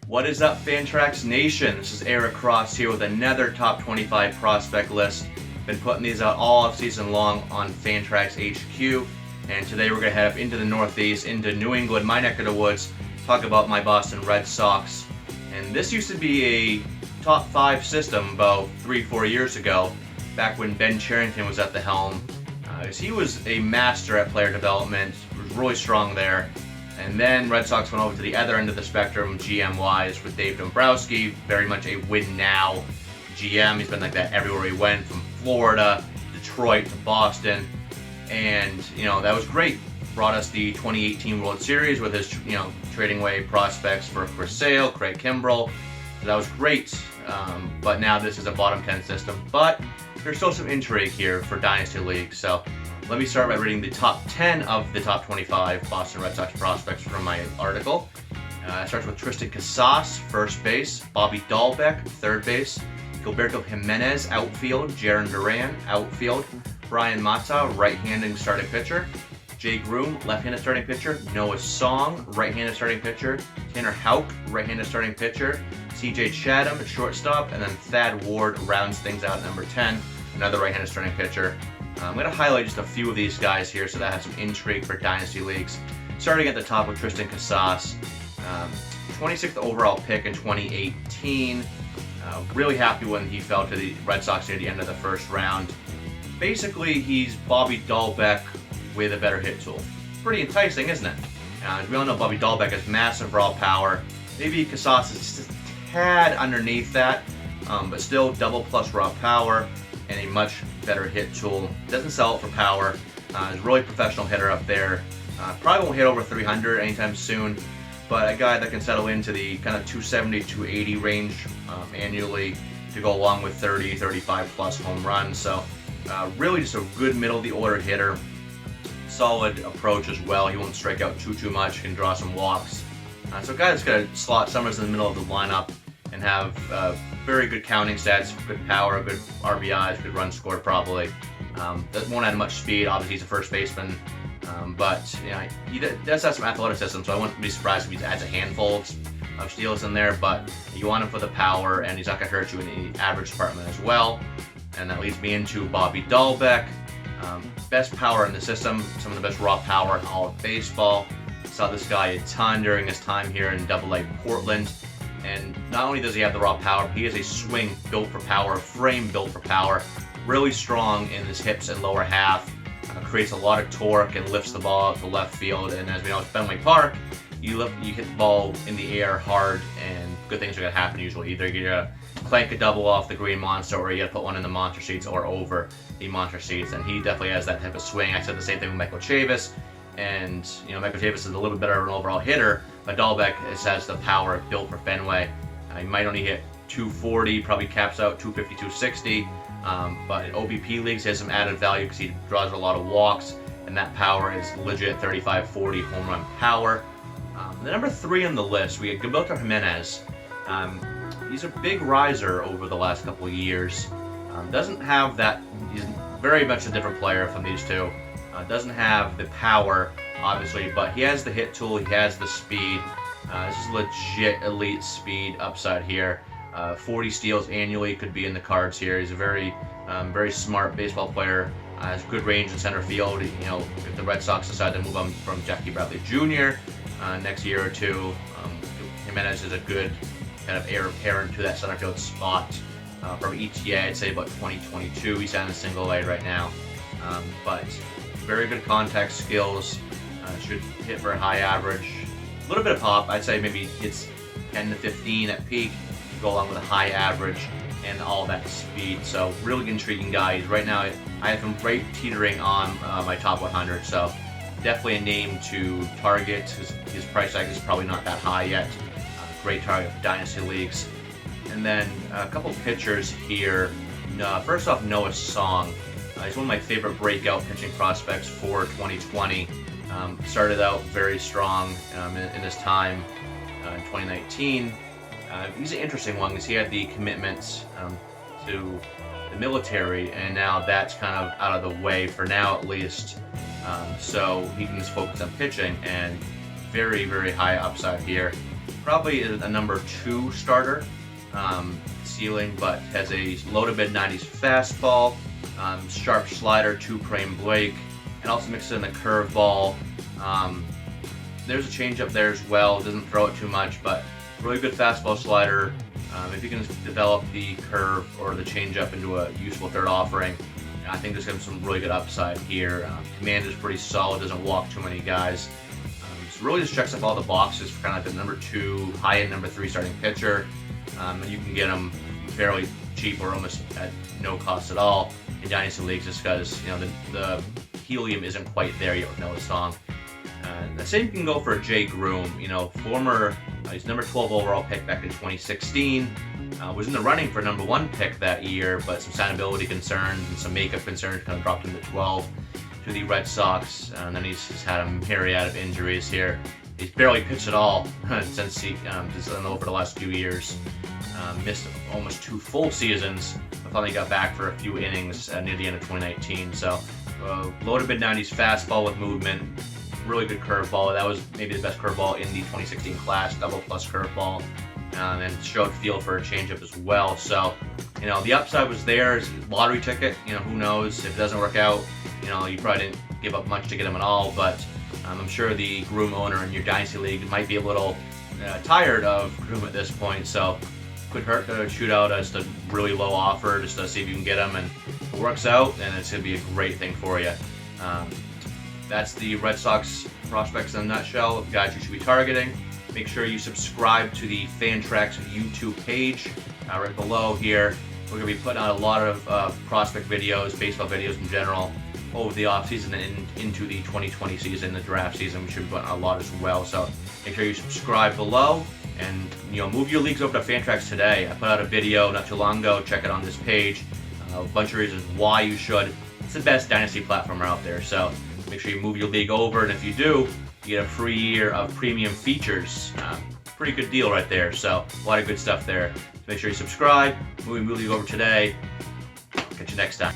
What is up, Fantrax Nation? This is Eric Cross here with another top 25 prospect list. Been putting these out all season long on FantraxHQ, and today we're going to head up into the Northeast, into New England, my neck of the woods, talk about my Boston Red Sox. And this used to be a top 5 system about 3-4 years ago, back when Ben Cherington was at the helm. He was a master at player development, was really strong there. And then Red Sox went over to the other end of the spectrum, GM-wise, with Dave Dombrowski, very much a win-now GM. He's been like that everywhere he went, from Florida, Detroit to Boston. And, that was great. Brought us the 2018 World Series with his, trading away prospects for Chris Sale, Craig Kimbrell. So that was great. But now this is a bottom 10 system. But there's still some intrigue here for Dynasty League. So let me start by reading the top 10 of the top 25 Boston Red Sox prospects from my article. It starts with Tristan Casas, first base, Bobby Dahlbeck, third base, Gilberto Jimenez, outfield, Jarren Duran, outfield, Brian Mata, right-handed starting pitcher, Jay Groom, left-handed starting pitcher, Noah Song, right-handed starting pitcher, Tanner Houck, right-handed starting pitcher, CJ Chatham, shortstop, and then Thad Ward rounds things out at number 10, another right-handed starting pitcher. I'm going to highlight just a few of these guys here so that has some intrigue for Dynasty Leagues. Starting at the top with Tristan Casas, 26th overall pick in 2018. Really happy when he fell to the Red Sox near the end of the first round. Basically, he's Bobby Dahlbeck with a better hit tool. Pretty enticing, isn't it? As we all know, Bobby Dahlbeck has massive raw power. Maybe Casas is just a tad underneath that, but still double plus raw power and a much better hit tool. Doesn't sell it for power. He's a really professional hitter up there. Probably won't hit over 300 anytime soon, but a guy that can settle into the kind of 270, 280 range annually to go along with 30, 35 plus home runs. So really just a good middle of the order hitter. Solid approach as well. He won't strike out too much, can draw some walks. So a guy that's going to slot Summers in the middle of the lineup and have very good counting stats, good power, good RBIs, good runs scored probably. That won't add much speed. Obviously, he's a first baseman, but he does have some athleticism, so I wouldn't be surprised if he adds a handful of steals in there. But you want him for the power, and he's not going to hurt you in the average department as well. And that leads me into Bobby Dahlbeck. Best power in the system, some of the best raw power in all of baseball. Saw this guy a ton during his time here in Double-A Portland. And not only does he have the raw power, but he has a swing built for power, a frame built for power. Really strong in his hips and lower half. Creates a lot of torque and lifts the ball out to left field. And as we know, at Fenway Park, you hit the ball in the air hard, and good things are going to happen usually. Either you're going to clank a double off the green monster, or you got to put one in the monster seats or over the monster seats. And he definitely has that type of swing. I said the same thing with Michael Chavis. And Michael Chavis is a little bit better of an overall hitter, but Dahlbeck has the power built for Fenway. He might only hit 240, probably caps out 250, 260. But in OBP leagues, he has some added value because he draws a lot of walks, and that power is legit 35, 40 home run power. The number 3 on the list, we have Gilberto Jimenez. He's a big riser over the last couple of years. Doesn't have that. He's very much a different player from these two. Doesn't have the power, obviously, but he has the hit tool, he has the speed. This is legit elite speed upside here. 40 steals annually could be in the cards here. He's a very smart baseball player. Has good range in center field. If the Red Sox decide to move on from Jackie Bradley Jr. Next year or two, Jimenez is a good kind of heir apparent to that center field spot. From ETA, I'd say about 2022. He's on a single A right now, but very good contact skills. Should hit for a high average. A little bit of pop. I'd say maybe hits 10 to 15 at peak. Go along with a high average and all that speed. So really intriguing guy. Right now, I have him right teetering on my top 100. So definitely a name to target. His price tag is probably not that high yet. Great target for Dynasty Leagues. And then a couple pitchers here. First off, Noah Song. He's one of my favorite breakout pitching prospects for 2020. Started out very strong in his time in 2019. He's an interesting one because he had the commitment to the military, and now that's kind of out of the way for now at least. So he can just focus on pitching, and very, very high upside here. probably a number 2 starter ceiling, but has a low to mid 90s fastball, sharp slider, 2-frame Blake, and also mixes in the curveball. There's a changeup there as well. Doesn't throw it too much, but really good fastball slider. If you can develop the curve or the changeup into a useful third offering, I think there's going to be some really good upside here. Command is pretty solid, doesn't walk too many guys. So really just checks off all the boxes for kind of like the number 2, high-end number 3 starting pitcher. And you can get them fairly cheap or almost at no cost at all in Dynasty leagues, just because the helium isn't quite there yet with Noah Song. The same can go for Jay Groom. Former he's number 12 overall pick back in 2016. Was in the running for number 1 pick that year, but some signability concerns and some makeup concerns kind of dropped him to 12 to the Red Sox. And then he's had a myriad of injuries here. He's barely pitched at all since he over the last few years. Missed almost 2 full seasons, but finally got back for a few innings near the end of 2019. So low to mid 90s fastball with movement. Really good curveball. That was maybe the best curveball in the 2016 class, double plus curveball, and showed feel for a changeup as well. So, the upside was there. It's a lottery ticket. Who knows if it doesn't work out? You probably didn't give up much to get him at all, but I'm sure the Groom owner in your Dynasty League might be a little tired of Groom at this point. So, could hurt to shoot out just a really low offer just to see if you can get him, and if it works out, then it's going to be a great thing for you. That's the Red Sox prospects in a nutshell, guys you should be targeting. Make sure you subscribe to the Fantrax YouTube page right below here. We're going to be putting out a lot of prospect videos, baseball videos in general, over the offseason and into the 2020 season, the draft season. We should be putting out a lot as well. So make sure you subscribe below and move your leagues over to Fantrax today. I put out a video not too long ago. Check it on this page. A bunch of reasons why you should. It's the best Dynasty platform out there. So make sure you move your league over, and if you do, you get a free year of premium features. Pretty good deal right there, so a lot of good stuff there. So make sure you subscribe, move your league over today. Catch you next time.